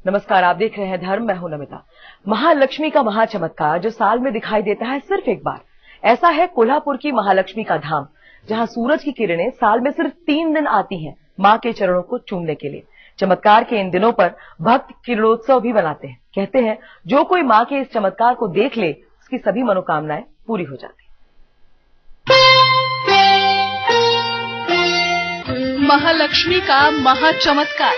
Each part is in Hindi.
नमस्कार, आप देख रहे हैं धर्म, मैं हूं नमिता। महालक्ष्मी का महाचमत्कार जो साल में दिखाई देता है सिर्फ एक बार, ऐसा है कोल्हापुर की महालक्ष्मी का धाम, जहां सूरज की किरणें साल में सिर्फ 3 दिन आती हैं मां के चरणों को चूमने के लिए। चमत्कार के इन दिनों पर भक्त किरणोत्सव भी मनाते हैं। कहते हैं जो कोई मां के इस चमत्कार को देख ले उसकी सभी मनोकामनाएं पूरी हो जाती। महालक्ष्मी का महाचमत्कार।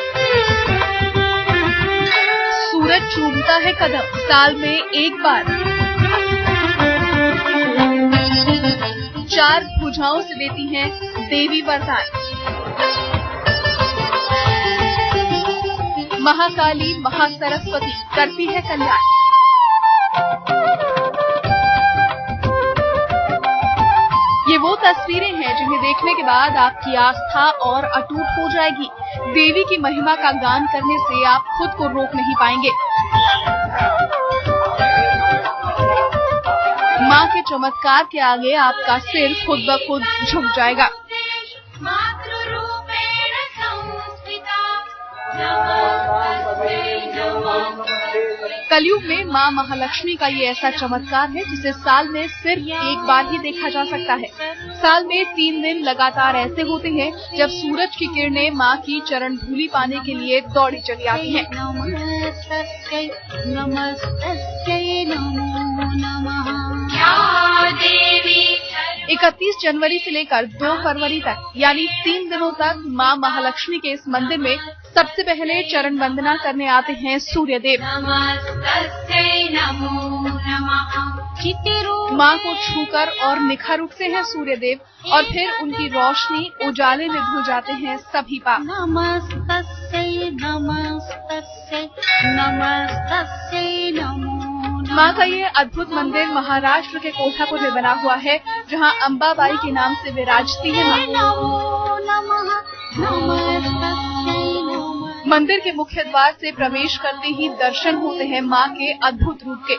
सूरज चूमता है कदम साल में एक बार। 4 भुजाओं से देती हैं देवी वरदान। महाकाली महासरस्वती करती है कल्याण। ये वो तस्वीरें हैं जिन्हें देखने के बाद आपकी आस्था और अटूट हो जाएगी। देवी की महिमा का गान करने से आप खुद को रोक नहीं पाएंगे। मां के चमत्कार के आगे आपका सिर खुद ब खुद झुक जाएगा। कलयुग में मां महालक्ष्मी का ये ऐसा चमत्कार है जिसे साल में सिर्फ एक बार ही देखा जा सकता है। साल में 3 दिन लगातार ऐसे होते हैं जब सूरज की किरणें मां की चरण धूलि पाने के लिए दौड़ी चली आती हैं। 31 जनवरी से लेकर 2 फरवरी तक यानी 3 दिनों तक मां महालक्ष्मी के इस मंदिर में सबसे पहले चरण वंदना करने आते हैं सूर्यदेव। मां को छूकर और निखर उठते हैं सूर्यदेव और फिर उनकी रोशनी उजाले में धुल जाते हैं सभी पाप। मां का ये अद्भुत मंदिर महाराष्ट्र के कोल्हापुर में बना हुआ है, जहां अंबाबाई के नाम से विराजती है मां। मंदिर के मुख्य द्वार से प्रवेश करते ही दर्शन होते हैं मां के अद्भुत रूप के।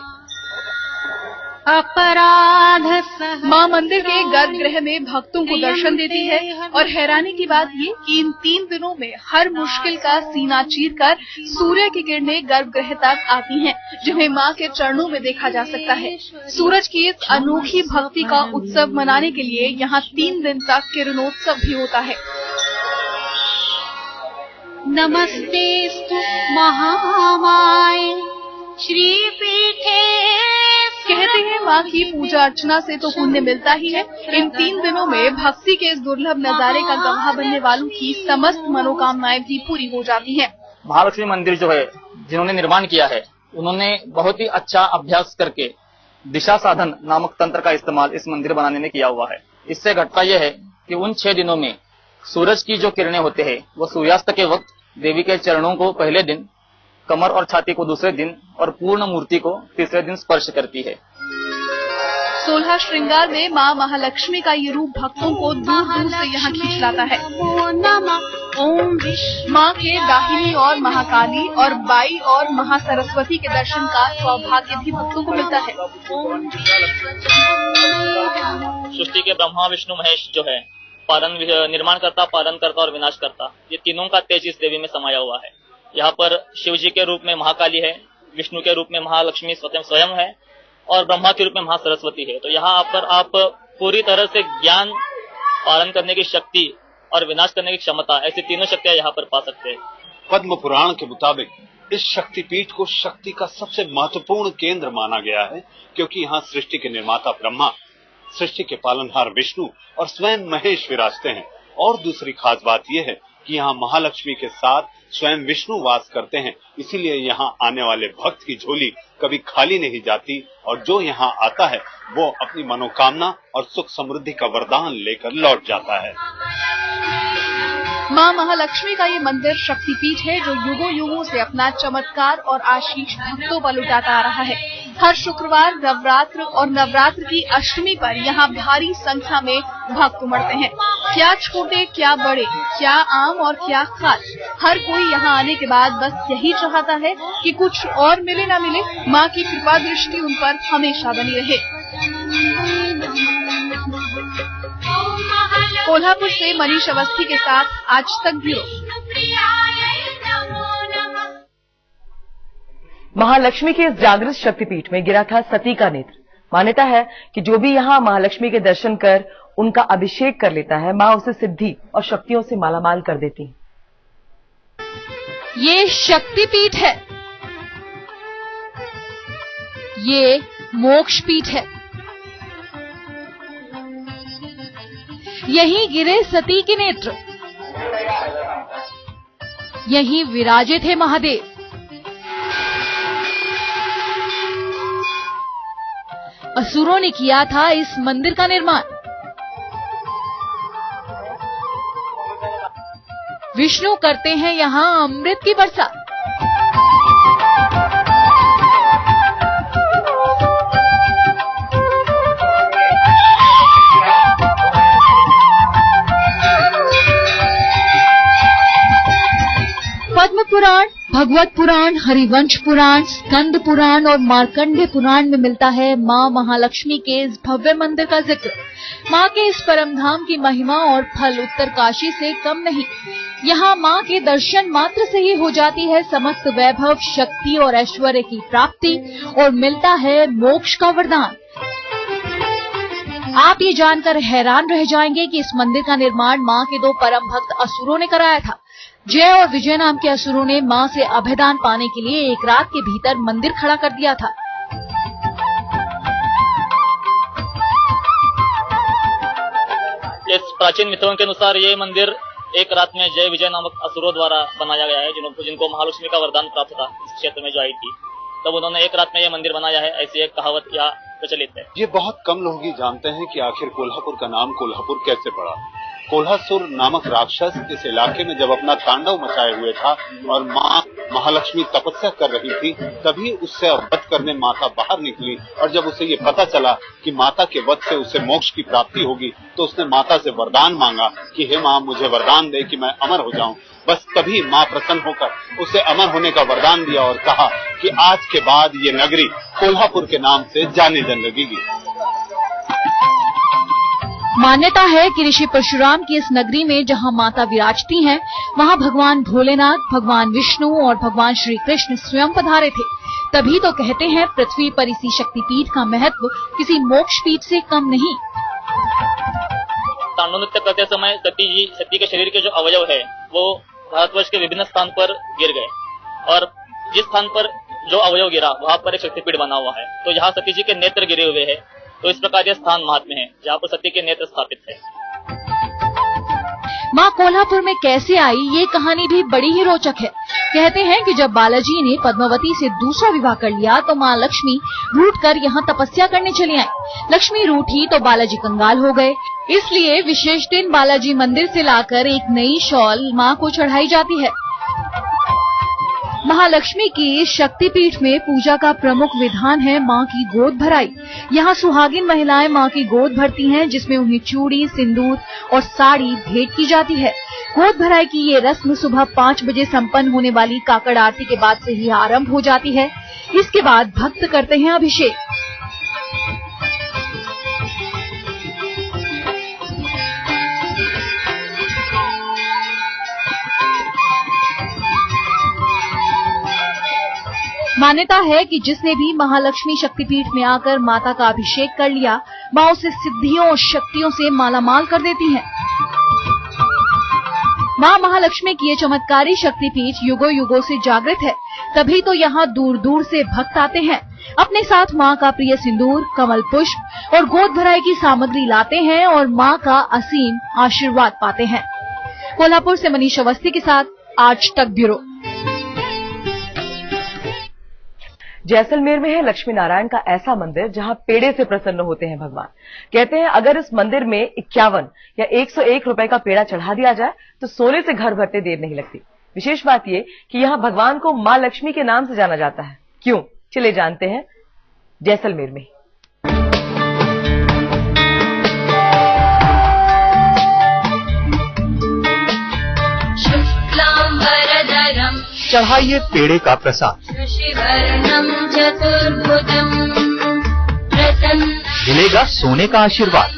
मां मंदिर के गर्भगृह में भक्तों को दर्शन देती है और हैरानी की बात ये कि इन 3 दिनों में हर मुश्किल का सीना चीरकर सूर्य की किरणें गर्भगृह तक आती हैं, जिन्हें मां के चरणों में देखा जा सकता है। सूरज की इस अनोखी भक्ति का उत्सव मनाने के लिए यहाँ 3 दिन तक किरणोत्सव भी होता है। नमस्तेस्तु महामाय श्रीपीठे। कहते हैं मां की पूजा अर्चना से तो पुण्य मिलता ही है, इन 3 दिनों में भक्ति के इस दुर्लभ नजारे का गवाह बनने वालों की समस्त मनोकामनाएं भी पूरी हो जाती हैं। महालक्ष्मी मंदिर जो है, जिन्होंने निर्माण किया है, उन्होंने बहुत ही अच्छा अभ्यास करके दिशा साधन नामक तंत्र का इस्तेमाल इस मंदिर बनाने में किया हुआ है। इससे घटता यह है कि उन 6 दिनों में सूरज की जो किरणें होते हैं वो सूर्यास्त के वक्त देवी के चरणों को पहले दिन, कमर और छाती को दूसरे दिन और पूर्ण मूर्ति को तीसरे दिन स्पर्श करती है। 16 श्रृंगार में मां महालक्ष्मी का ये रूप भक्तों को दूर दूर से यहाँ खींच लाता है। मां के दाहिनी और महाकाली और बाई और महासरस्वती के दर्शन का सौभाग्य भी भक्तों को मिलता है। सृष्टि के ब्रह्मा विष्णु महेश जो है, निर्माण करता, पालन करता और विनाश करता, ये तीनों का तेज इस देवी में समाया हुआ है। यहाँ पर शिव जी के रूप में महाकाली है, विष्णु के रूप में महालक्ष्मी स्वयं है और ब्रह्मा के रूप में महासरस्वती है। तो यहाँ पर आप पूरी तरह से ज्ञान, पालन करने की शक्ति और विनाश करने की क्षमता, ऐसी तीनों शक्तियां यहाँ पर पा सकते हैं। पद्म पुराण के मुताबिक इस शक्तिपीठ को शक्ति का सबसे महत्वपूर्ण केंद्र माना गया है, क्योंकि यहाँ सृष्टि के निर्माता ब्रह्मा, सृष्टि के पालनहार विष्णु और स्वयं महेश विराजते हैं। और दूसरी खास बात यह है कि यहाँ महालक्ष्मी के साथ स्वयं विष्णु वास करते हैं, इसीलिए यहाँ आने वाले भक्त की झोली कभी खाली नहीं जाती और जो यहाँ आता है वो अपनी मनोकामना और सुख समृद्धि का वरदान लेकर लौट जाता है। मां महालक्ष्मी का ये मंदिर शक्तिपीठ है जो युगों युगों से अपना चमत्कार और आशीष भक्तों पर लुटाता आ रहा है। हर शुक्रवार, नवरात्र और नवरात्र की अष्टमी पर यहाँ भारी संख्या में भक्त उमड़ते हैं। क्या छोटे, क्या बड़े, क्या आम और क्या खास, हर कोई यहाँ आने के बाद बस यही चाहता है कि कुछ और मिले न मिले, माँ की कृपा दृष्टि उन पर हमेशा बनी रहे। कोल्हापुर से मनीष अवस्थी के साथ आज तक ब्यूरो। महालक्ष्मी के इस जागृत शक्तिपीठ में गिरा था सती का नेत्र। मान्यता है कि जो भी यहाँ महालक्ष्मी के दर्शन कर उनका अभिषेक कर लेता है, माँ उसे सिद्धि और शक्तियों से मालामाल कर देती है। ये शक्तिपीठ है, ये मोक्ष पीठ है। यहीं गिरे सती के नेत्र, यहीं विराजे थे महादेव। असुरों ने किया था इस मंदिर का निर्माण। विष्णु करते हैं यहां अमृत की बरसात। पद्म पुराण, भगवत पुराण, हरिवंश पुराण, स्कंद पुराण और मार्कंडेय पुराण में मिलता है मां महालक्ष्मी के इस भव्य मंदिर का जिक्र। मां के इस परम धाम की महिमा और फल उत्तरकाशी से कम नहीं। यहाँ मां के दर्शन मात्र से ही हो जाती है समस्त वैभव, शक्ति और ऐश्वर्य की प्राप्ति और मिलता है मोक्ष का वरदान। आप ये जानकर हैरान रह जाएंगे कि इस मंदिर का निर्माण मां के दो परम भक्त असुरों ने कराया था। जय और विजय नाम के असुरों ने मां से अभयदान पाने के लिए एक रात के भीतर मंदिर खड़ा कर दिया था। इस प्राचीन मिथों के अनुसार ये मंदिर एक रात में जय विजय नामक असुरों द्वारा बनाया गया है, जिनको महालक्ष्मी का वरदान प्राप्त था इस क्षेत्र में जो आई थी। तब उन्होंने एक रात में यह मंदिर बनाया है, ऐसी एक कहावत या प्रचलित है। ये बहुत कम लोग ही जानते हैं कि आखिर कोल्हापुर का नाम कोल्हापुर कैसे पड़ा। कोल्हासुर नामक राक्षस इस इलाके में जब अपना तांडव मचाए हुए था और माँ महालक्ष्मी तपस्या कर रही थी, तभी उससे वध करने माता बाहर निकली और जब उसे ये पता चला कि माता के वध से उसे मोक्ष की प्राप्ति होगी, तो उसने माता से वरदान मांगा कि हे माँ, मुझे वरदान दे कि मैं अमर हो जाऊं। बस तभी माँ प्रसन्न होकर उसे अमर होने का वरदान दिया और कहा कि आज के बाद ये नगरी कोल्हापुर के नाम से जाने जाने लगेगी। मान्यता है कि ऋषि परशुराम की इस नगरी में जहां माता विराजती हैं, वहां भगवान भोलेनाथ, भगवान विष्णु और भगवान श्री कृष्ण स्वयं पधारे थे। तभी तो कहते हैं पृथ्वी पर इसी शक्तिपीठ का महत्व किसी मोक्ष पीठ से कम नहीं। तांडव नृत्य करते समय सती के शरीर के जो अवयव है वो भारतवर्ष के विभिन्न स्थान पर गिर गए और जिस स्थान पर जो अवयव गिरा वहां पर एक शक्तिपीठ बना हुआ है। तो यहाँ सती जी के नेत्र गिरे हुए हैं। तो इस प्रकार यह स्थान महात्म्य है जहाँ पर सती के नेत्र स्थापित है। माँ कोल्हापुर में कैसे आई, ये कहानी भी बड़ी ही रोचक है। कहते हैं कि जब बालाजी ने पद्मावती से दूसरा विवाह कर लिया तो माँ लक्ष्मी रूठ कर यहाँ तपस्या करने चली आई। लक्ष्मी रूठी तो बालाजी कंगाल हो गए, इसलिए विशेष दिन बालाजी मंदिर से लाकर एक नई शॉल माँ को चढ़ाई जाती है। महालक्ष्मी की शक्तिपीठ में पूजा का प्रमुख विधान है माँ की गोद भराई। यहाँ सुहागिन महिलाएं माँ की गोद भरती हैं, जिसमें उन्हें चूड़ी, सिंदूर और साड़ी भेंट की जाती है। गोद भराई की ये रस्म सुबह 5 बजे संपन्न होने वाली काकड़ आरती के बाद से ही आरंभ हो जाती है। इसके बाद भक्त करते हैं अभिषेक। मान्यता है कि जिसने भी महालक्ष्मी शक्तिपीठ में आकर माता का अभिषेक कर लिया, माँ उसे सिद्धियों और शक्तियों से मालामाल कर देती हैं। माँ महालक्ष्मी की ये चमत्कारी शक्तिपीठ युगों युगों से जागृत है। तभी तो यहाँ दूर दूर से भक्त आते हैं, अपने साथ माँ का प्रिय सिंदूर, कमल पुष्प और गोद भराई की सामग्री लाते हैं और माँ का असीम आशीर्वाद पाते हैं। कोल्हापुर से मनीष अवस्थी के साथ आज तक ब्यूरो। जैसलमेर में है लक्ष्मी नारायण का ऐसा मंदिर जहां पेड़े से प्रसन्न होते हैं भगवान। कहते हैं अगर इस मंदिर में 51 या 101 रुपए का पेड़ा चढ़ा दिया जाए तो सोने से घर भरते देर नहीं लगती। विशेष बात यह कि यहां भगवान को मां लक्ष्मी के नाम से जाना जाता है। क्यों, चले जानते हैं जैसलमेर में। चढ़ाइए पेड़े का प्रसाद, मिलेगा सोने का आशीर्वाद,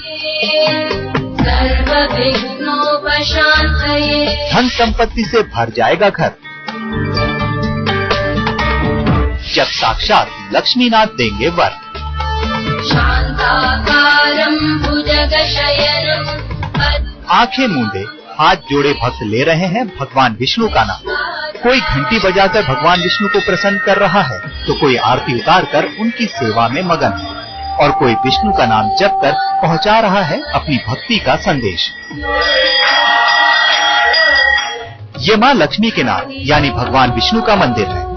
धन संपत्ति से भर जाएगा घर। जब साक्षात लक्ष्मीनाथ देंगे वर। आंखें मूंदे हाथ जोड़े भक्त ले रहे हैं भगवान विष्णु का नाम। कोई घंटी बजाकर भगवान विष्णु को प्रसन्न कर रहा है, तो कोई आरती उतारकर उनकी सेवा में मगन है, और कोई विष्णु का नाम जप कर पहुंचा रहा है अपनी भक्ति का संदेश। ये मां लक्ष्मी के नाम यानी भगवान विष्णु का मंदिर है।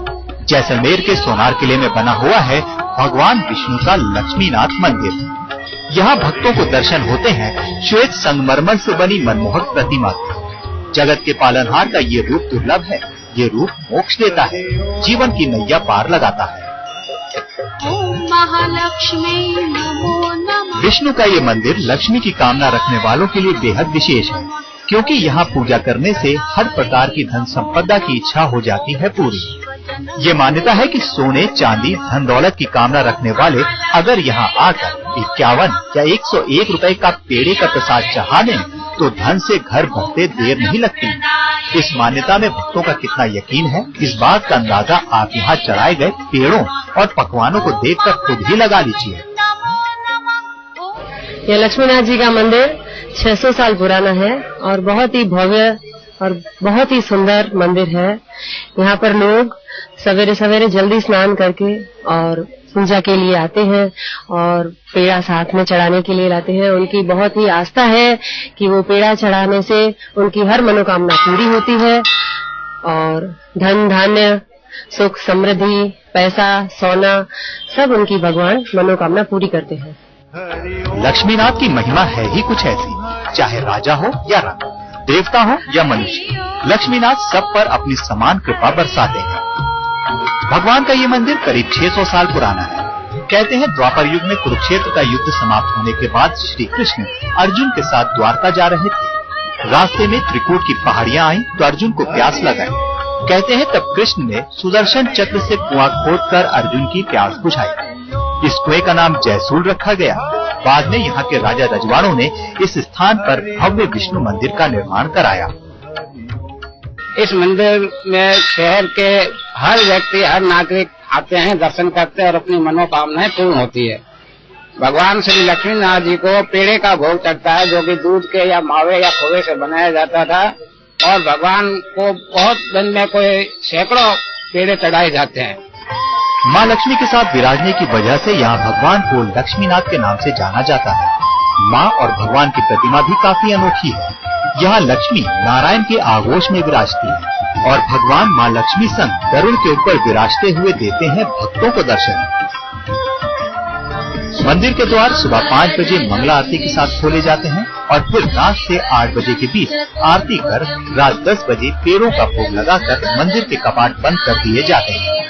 जैसलमेर के सोनार किले में बना हुआ है भगवान विष्णु का लक्ष्मीनाथ मंदिर। यहाँ भक्तों को दर्शन होते हैं श्वेत संगमरमर से बनी मनमोहक प्रतिमा। जगत के पालनहार का ये रूप दुर्लभ है। ये रूप मोक्ष देता है, जीवन की नैया पार लगाता है। ओम महालक्ष्मी नमो नमः। विष्णु का ये मंदिर लक्ष्मी की कामना रखने वालों के लिए बेहद विशेष है, क्योंकि यहाँ पूजा करने से हर प्रकार की धन संपदा की इच्छा हो जाती है पूरी। ये मान्यता है कि सोने, चांदी, धन दौलत की कामना रखने वाले अगर यहाँ आकर 51 या 101 रुपए का पेड़े का प्रसाद चढ़ा दें, तो धन से घर भरते देर नहीं लगती। इस मान्यता में भक्तों का कितना यकीन है, इस बात का अंदाजा आप यहाँ चढ़ाए गए पेड़ों और पकवानों को देखकर खुद ही लगा लीजिए। यह लक्ष्मीनाथ जी का मंदिर 600 साल पुराना है और बहुत ही भव्य और बहुत ही सुंदर मंदिर है। यहाँ पर लोग सवेरे सवेरे जल्दी स्नान करके और पूजा के लिए आते हैं और पेड़ा साथ में चढ़ाने के लिए लाते हैं। उनकी बहुत ही आस्था है कि वो पेड़ा चढ़ाने से उनकी हर मनोकामना पूरी होती है और धन धान्य, सुख, समृद्धि, पैसा, सोना सब उनकी भगवान मनोकामना पूरी करते हैं। लक्ष्मीनाथ की महिमा है ही कुछ ऐसी, चाहे राजा हो या रानी, देवता हो या मनुष्य, लक्ष्मीनाथ सब पर अपनी समान कृपा बरसाते हैं। भगवान का ये मंदिर करीब 600 साल पुराना है। कहते हैं द्वापर युग में कुरुक्षेत्र का युद्ध समाप्त होने के बाद श्री कृष्ण अर्जुन के साथ द्वारका जा रहे थे। रास्ते में त्रिकूट की पहाड़ियां आई तो अर्जुन को प्यास लगाई। कहते हैं तब कृष्ण ने सुदर्शन चक्र से कुआं खोदकर अर्जुन की प्यास बुझाई। इस कुएं का नाम जयसूल रखा गया। बाद में यहाँ के राजा रजवाड़ों ने इस स्थान पर भव्य विष्णु मंदिर का निर्माण कराया। इस मंदिर में शहर के हर व्यक्ति, हर नागरिक आते हैं, दर्शन करते हैं और अपनी मनोकामनाएं पूर्ण होती है। भगवान श्री लक्ष्मीनाथ जी को पेड़े का भोग चढ़ता है, जो कि दूध के या मावे या खोए से बनाया जाता था, और भगवान को बहुत दिन में कोई सैकड़ों पेड़े चढ़ाए जाते हैं। माँ लक्ष्मी के साथ विराजने की वजह से यहाँ भगवान को लक्ष्मीनाथ के नाम से जाना जाता है। माँ और भगवान की प्रतिमा भी काफी अनोखी है। यहाँ लक्ष्मी नारायण के आगोश में विराजती है और भगवान माँ लक्ष्मी संग गरुड़ के ऊपर विराजते हुए देते हैं भक्तों को दर्शन। मंदिर के द्वार सुबह 5 बजे मंगला आरती के साथ खोले जाते हैं और फिर रात से 8 बजे के बीच आरती कर रात 10 बजे पेड़ों का भोग लगाकर मंदिर के कपाट बंद कर दिए जाते हैं।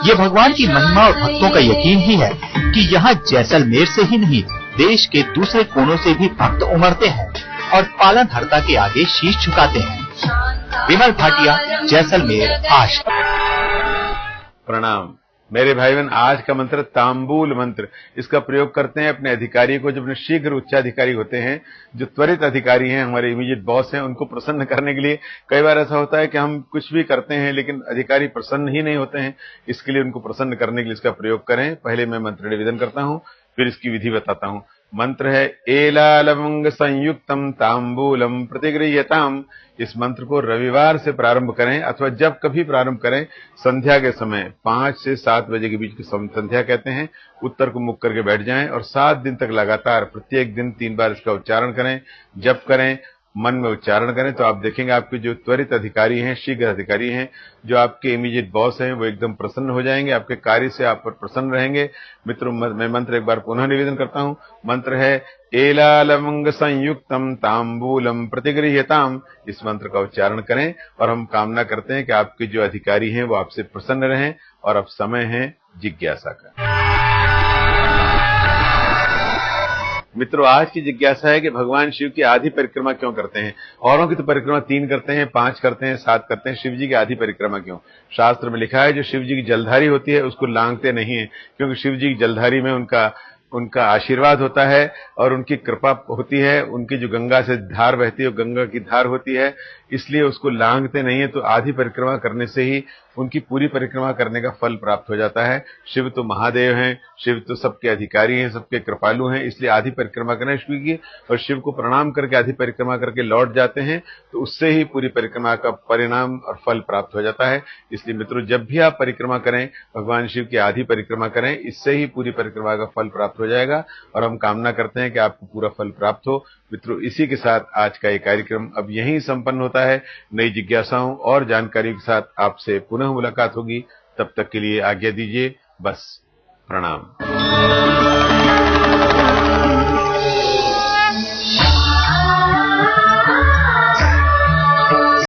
ये भगवान की महिमा और भक्तों का यकीन ही है कि यहाँ जैसलमेर से ही नहीं, देश के दूसरे कोनों से भी भक्त उमड़ते हैं और पालनहर्ता के आगे शीश झुकाते हैं। विमल भाटिया, जैसलमेर, आज। प्रणाम मेरे भाई बहन। आज का मंत्र तांबूल मंत्र, इसका प्रयोग करते हैं अपने अधिकारी को, जो अपने शीघ्र उच्चाधिकारी होते हैं, जो त्वरित अधिकारी हैं, हमारे इमीडिएट बॉस हैं, उनको प्रसन्न करने के लिए। कई बार ऐसा होता है कि हम कुछ भी करते हैं लेकिन अधिकारी प्रसन्न ही नहीं होते हैं। इसके लिए उनको प्रसन्न करने के लिए इसका प्रयोग करें। पहले मैं मंत्र निवेदन करता हूँ, फिर इसकी विधि बताता हूँ। मंत्र है एला लवंग संयुक्तम तांबूलम प्रतिगृह्यताम। इस मंत्र को रविवार से प्रारंभ करें अथवा जब कभी प्रारंभ करें, संध्या के समय 5 से 7 बजे के बीच की संध्या कहते हैं। उत्तर को मुख करके बैठ जाएं और 7 दिन तक लगातार प्रत्येक दिन 3 बार इसका उच्चारण करें, जप करें, मन में उच्चारण करें। तो आप देखेंगे आपके जो त्वरित अधिकारी हैं, शीघ्र अधिकारी हैं, जो आपके इमीडिएट बॉस हैं, वो एकदम प्रसन्न हो जाएंगे, आपके कार्य से आप पर प्रसन्न रहेंगे। मित्रों, मैं मंत्र एक बार पुनः निवेदन करता हूं। मंत्र है एला लवंग संयुक्तम तांबूलम प्रतिगृह्यताम। इस मंत्र का उच्चारण करें और हम कामना करते हैं कि आपके जो अधिकारी हैं वो आपसे प्रसन्न रहें। और अब समय है जिज्ञासा का। मित्रों, आज की जिज्ञासा है कि भगवान शिव की आधी परिक्रमा क्यों करते हैं? औरों की तो परिक्रमा 3 करते हैं, 5 करते हैं, 7 करते हैं, शिव जी की आधी परिक्रमा क्यों? शास्त्र में लिखा है जो शिव जी की जलधारी होती है उसको लांघते नहीं है, क्योंकि शिव जी की जलधारी में उनका आशीर्वाद होता है और उनकी कृपा होती है। उनकी जो गंगा से धार बहती है वो गंगा की धार होती है, इसलिए उसको लांघते नहीं है, तो आधी परिक्रमा करने से ही उनकी पूरी परिक्रमा करने का फल प्राप्त हो जाता है। शिव तो महादेव हैं, शिव तो सबके अधिकारी हैं, सबके कृपालु हैं, इसलिए आधी परिक्रमा करें शिव की, और शिव को प्रणाम करके आधी परिक्रमा करके लौट जाते हैं तो उससे ही पूरी परिक्रमा का परिणाम और फल प्राप्त हो जाता है। इसलिए मित्रों, जब भी आप परिक्रमा करें, भगवान शिव की आधी परिक्रमा करें, इससे ही पूरी परिक्रमा का फल प्राप्त हो जाएगा और हम कामना करते हैं कि आपको पूरा फल प्राप्त हो। मित्रों, इसी के साथ आज का ये कार्यक्रम अब यहीं संपन्न होता है। नई जिज्ञासाओं और जानकारियों के साथ आपसे पुनः मुलाकात होगी। तब तक के लिए आज्ञा दीजिए। बस, प्रणाम।